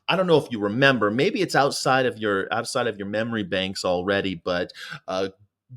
I don't know if you remember, maybe it's outside of your memory banks already, but uh,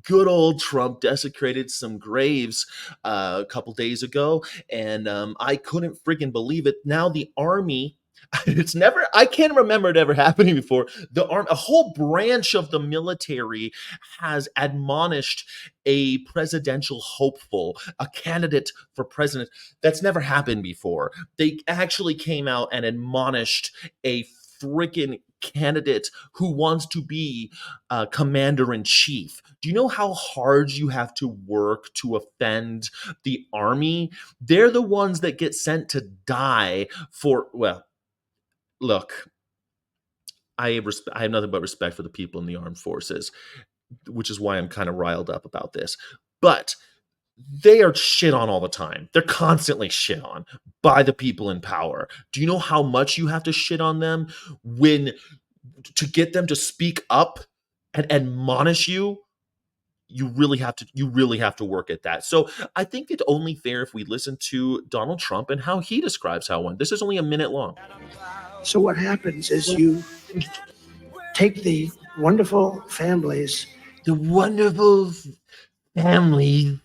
good old Trump desecrated some graves a couple days ago, and I couldn't freaking believe it. Now the army. I can't remember it ever happening before. A whole branch of the military has admonished a presidential hopeful, a candidate for president. That's never happened before. They actually came out and admonished a freaking candidate who wants to be commander in chief. Do you know how hard you have to work to offend the army? They're the ones that get sent to die for, well, look, I have nothing but respect for the people in the armed forces, which is why I'm kind of riled up about this. But they are shit on all the time. They're constantly shit on by the people in power. Do you know how much you have to shit on them when to get them to speak up and admonish you? You really have to work at that. So I think it's only fair if we listen to Donald Trump and how he describes how it went. This is only a minute long. So what happens is you take the wonderful families. The wonderful family.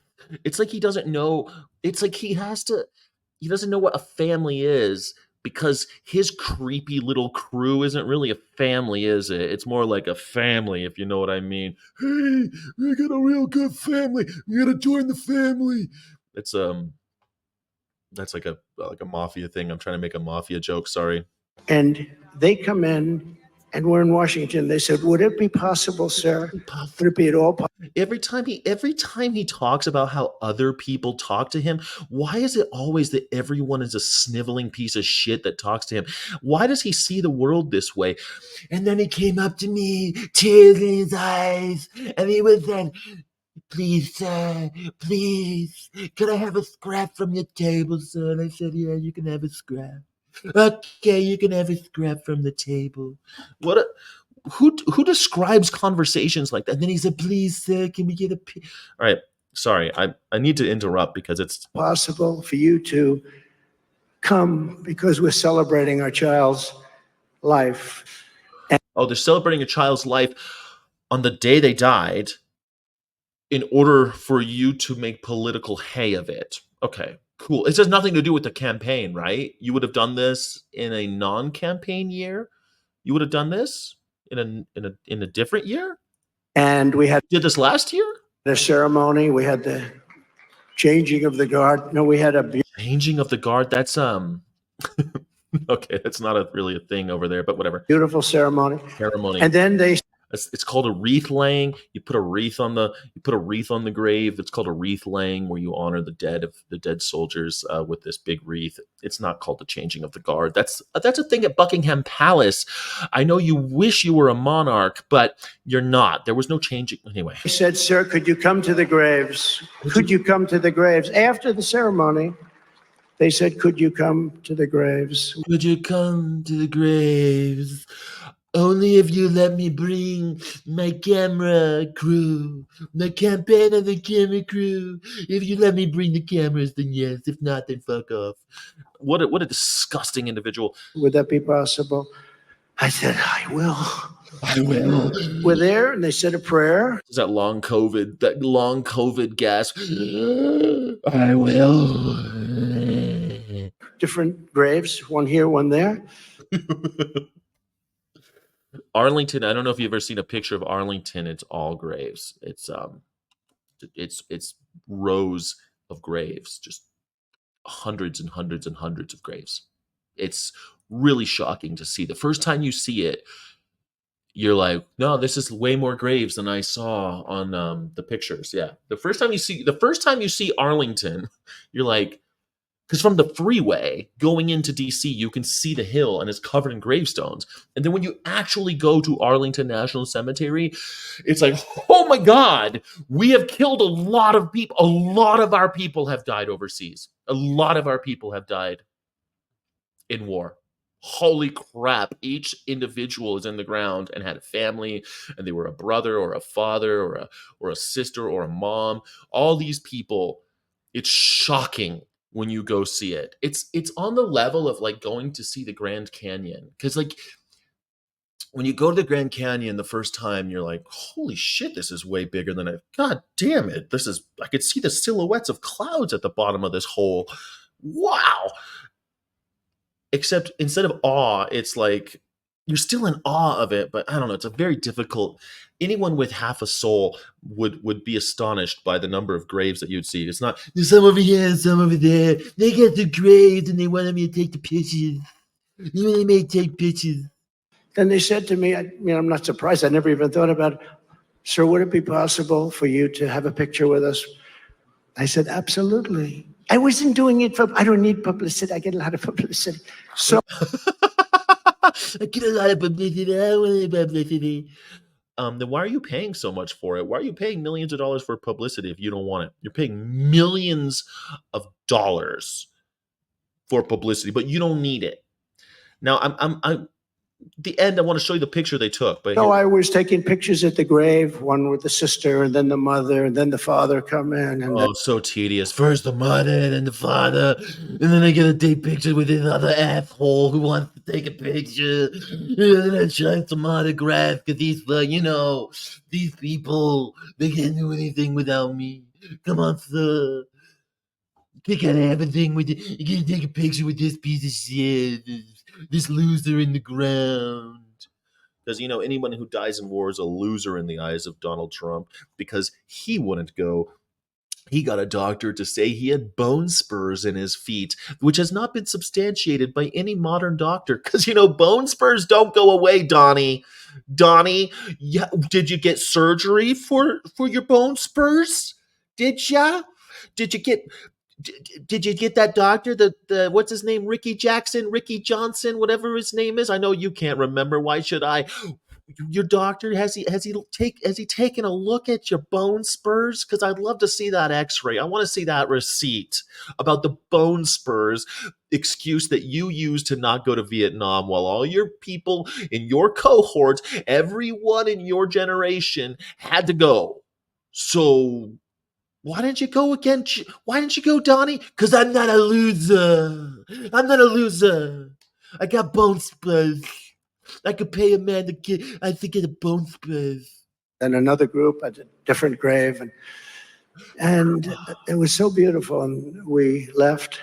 It's like he doesn't know. It's like he doesn't know what a family is because his creepy little crew isn't really a family, is it? It's more like a family, if you know what I mean. Hey, we got a real good family. We gotta join the family. It's that's like a mafia thing. I'm trying to make a mafia joke. Sorry. And they come in, and we're in Washington. They said, would it be possible, sir? Would it be at all possible? Every time he talks about how other people talk to him, why is it always that everyone is a sniveling piece of shit that talks to him? Why does he see the world this way? And then he came up to me, tears in his eyes, and he was saying, "Please, sir, please, could I have a scrap from your table, sir?" And I said, "Yeah, you can have a scrap." "Okay, you can have a scrap from the table." What a who describes conversations like that? And then he said, "Please, sir, can we get a?" All right, sorry, I need to interrupt because it's Possible for you to come because we're celebrating our child's life. they're celebrating a child's life on the day they died in order for you to make political hay of it. Okay, cool. It has nothing to do with the campaign, right? You would have done this in a non-campaign year. You would have done this in a different year. And we had Did this last year? a ceremony. We had the changing of the guard. No, we had a Changing of the guard. That's okay. That's not really a thing over there, but whatever. beautiful ceremony. Ceremony. And then they It's called a wreath laying. You put a wreath on the grave. It's called a wreath laying, where you honor the dead soldiers with this big wreath. It's not called the changing of the guard. That's a thing at Buckingham Palace. I know you wish you were a monarch, but you're not. There was no changing anyway. said, sir, could you come to the graves? Could you come to the graves? After the ceremony, they said, could you come to the graves? Would you come to the graves? Only if you let me bring my camera crew, the campaign of the camera crew. If you let me bring the cameras, then yes. If not, then fuck off. What a disgusting individual. Would that be possible? I said, I will. I will. We're there, and they said a prayer. Is that long COVID gasp? I will. Different graves, one here, one there. Arlington, I don't know if you've ever seen a picture of Arlington. It's all graves. It's rows of graves, just hundreds and hundreds and hundreds of graves. It's really shocking to see. The first time you see it, you're like, no, this is way more graves than I saw on the pictures. Yeah, the first time you see Arlington, you're like, because from the freeway going into DC, you can see the hill and it's covered in gravestones. And then when you actually go to Arlington National Cemetery, it's like, oh my God, we have killed a lot of people. A lot of our people have died overseas. A lot of our people have died in war. Holy crap. Each individual is in the ground and had a family, and they were a brother or a father or a sister or a mom. All these people, it's shocking when you go see it. It's on the level of like going to see the Grand Canyon. Because like when you go to the Grand Canyon the first time, you're like, holy shit, this is way bigger than I God damn it. This is I could see the silhouettes of clouds at the bottom of this hole. Wow. Except instead of awe, it's like you're still in awe of it, but I don't know, it's a very difficult anyone with half a soul would be astonished by the number of graves that you'd see. It's not there's some over here, some over there. They get the graves and they wanted me to take the pictures. You know, they may take pictures. Then they said to me, I'm not surprised. I never even thought about it. Sir, would it be possible for you to have a picture with us? I said, absolutely. I wasn't doing it I don't need publicity. I get a lot of publicity. So I get a lot of publicity. I want any publicity. Then why are you paying so much for it? Why are you paying millions of dollars for publicity if you don't want it? You're paying millions of dollars for publicity, but you don't need it. Now, I'm the end. I want to show you the picture they took. But no, I was taking pictures at the grave, one with the sister, and then the mother, and then the father come in. And oh, so tedious. First the mother, and then the father, and then I get to take pictures with another asshole who wants to take a picture. And then I sign some autograph because he's like, these people, they can't do anything without me. Come on, sir. They can't have anything with it. You can't take a picture with this piece of shit, this loser in the ground. Because, anyone who dies in war is a loser in the eyes of Donald Trump because he wouldn't go. He got a doctor to say he had bone spurs in his feet, which has not been substantiated by any modern doctor. Because, bone spurs don't go away, Donnie. Donnie, yeah, did you get surgery for your bone spurs? Did ya? Did you get did you get that doctor, the what's his name, Ricky Johnson, whatever his name is? I know you can't remember. Why should I? Your doctor, has he taken a look at your bone spurs? Because I'd love to see that X-ray. I want to see that receipt about the bone spurs excuse that you used to not go to Vietnam, while all your people in your cohort, everyone in your generation, had to go. So why didn't you go again? Why didn't you go, Donnie? Because I'm not a loser. I'm not a loser. I got bone spurs. I could pay a man to get a bone spurs. then another group at a different grave. And it was so beautiful. And we left,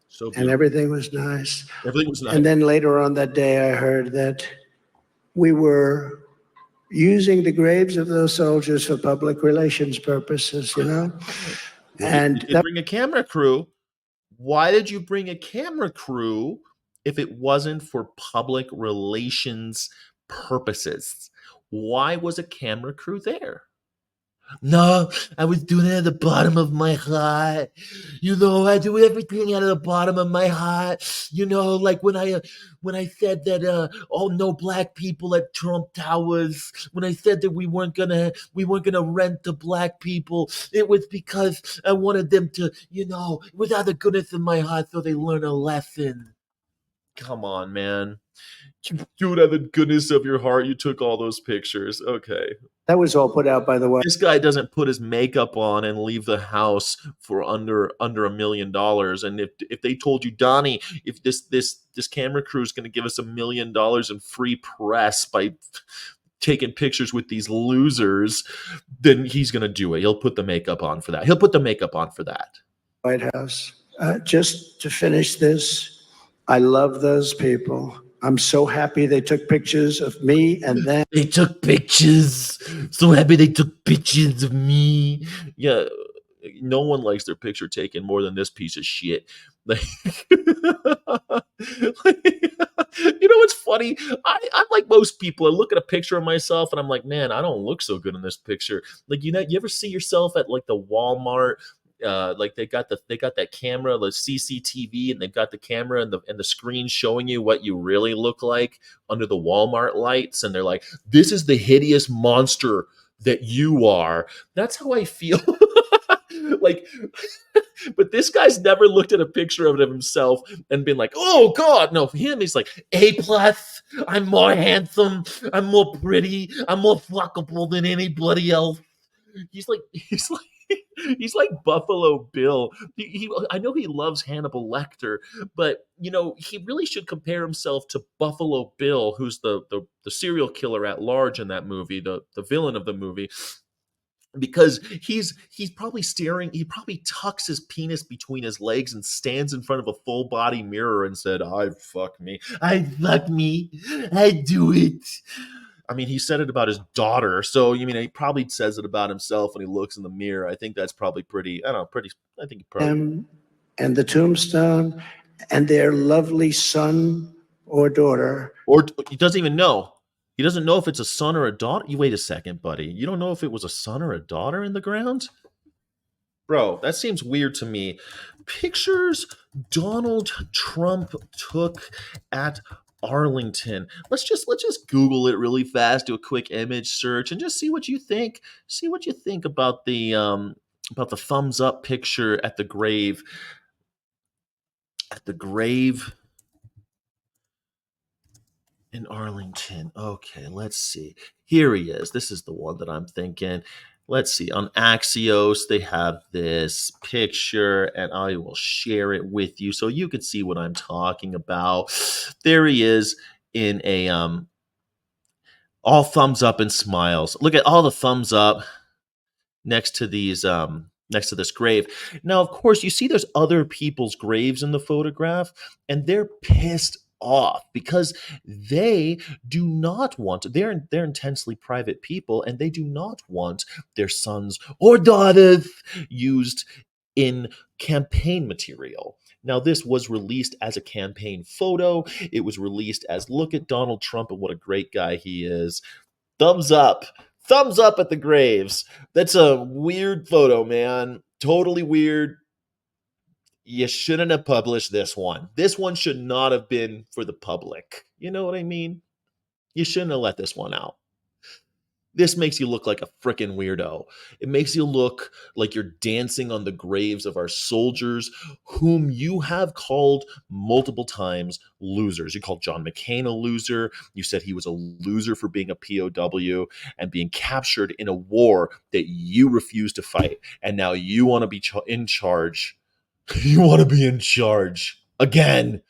So and beautiful. everything was nice. Everything was nice. And then later on that day, I heard that we were using the graves of those soldiers for public relations purposes, And you did bring a camera crew. Why did you bring a camera crew if it wasn't for public relations purposes? Why was a camera crew there? No, I was doing it at the bottom of my heart. I do everything out of the bottom of my heart. Like when I said that no black people at Trump Towers. When I said that we weren't gonna rent to black people, it was because I wanted them to, it was out of the goodness of my heart, so they learn a lesson. Come on, man. You do it out of the goodness of your heart. You took all those pictures. Okay. that was all put out, by the way. This guy doesn't put his makeup on and leave the house for under $1 million. And if they told you, Donnie, if this camera crew is going to give us $1 million in free press by taking pictures with these losers, then he's going to do it. He'll put the makeup on for that. White House. Just to finish this, I love those people. I'm so happy they took pictures of me and them. They took pictures. So happy they took pictures of me. Yeah, no one likes their picture taken more than this piece of shit. Like, what's funny? I'm like most people. I look at a picture of myself and I'm like, man, I don't look so good in this picture. Like, you ever see yourself at like the Walmart? Like they got that camera, the CCTV, and they've got the camera and the screen showing you what you really look like under the Walmart lights, and they're like, "This is the hideous monster that you are." That's how I feel. Like, but this guy's never looked at a picture of himself and been like, "Oh God, no!" For him, he's like, "A plus. I'm more handsome. I'm more pretty. I'm more fuckable than anybody else." He's like. He's like Buffalo Bill. I know he loves Hannibal Lecter, but he really should compare himself to Buffalo Bill, who's the serial killer at large in that movie, the villain of the movie, because he's probably staring. He probably tucks his penis between his legs and stands in front of a full body mirror and said, I fuck me, I do it." I mean, he said it about his daughter, so he probably says it about himself when he looks in the mirror. I think that's probably pretty. I don't know, pretty. I think he probably. Him and the tombstone and their lovely son or daughter. Or he doesn't even know. He doesn't know if it's a son or a daughter. You wait a second, buddy. You don't know if it was a son or a daughter in the ground? Bro, that seems weird to me. Pictures Donald Trump took at Arlington. Let's just Google it really fast, do a quick image search, and just see what you think. See what you think about the thumbs up picture at the grave. At the grave in Arlington. Okay, let's see. Here he is. This is the one that I'm thinking. Let's see. On Axios, they have this picture, and I will share it with you so you can see what I'm talking about. There he is in a all thumbs up and smiles. Look at all the thumbs up next to next to this grave. Now, of course, you see there's other people's graves in the photograph, and they're pissed off because they do not want they're intensely private people, and they do not want their sons or daughters used in campaign material. Now, this was released as a campaign photo. It was released as, look at Donald Trump and what a great guy he is. Thumbs up. Thumbs up at the graves. That's a weird photo, man. Totally weird. You shouldn't have published this one. This one should not have been for the public. You know what I mean? You shouldn't have let this one out. This makes you look like a freaking weirdo. It makes you look like you're dancing on the graves of our soldiers, whom you have called multiple times losers. You called John McCain a loser. You said he was a loser for being a POW and being captured in a war that you refused to fight. And now you want to be in charge. You want to be in charge again.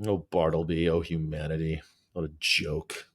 Oh, Bartleby. Oh, humanity. What a joke.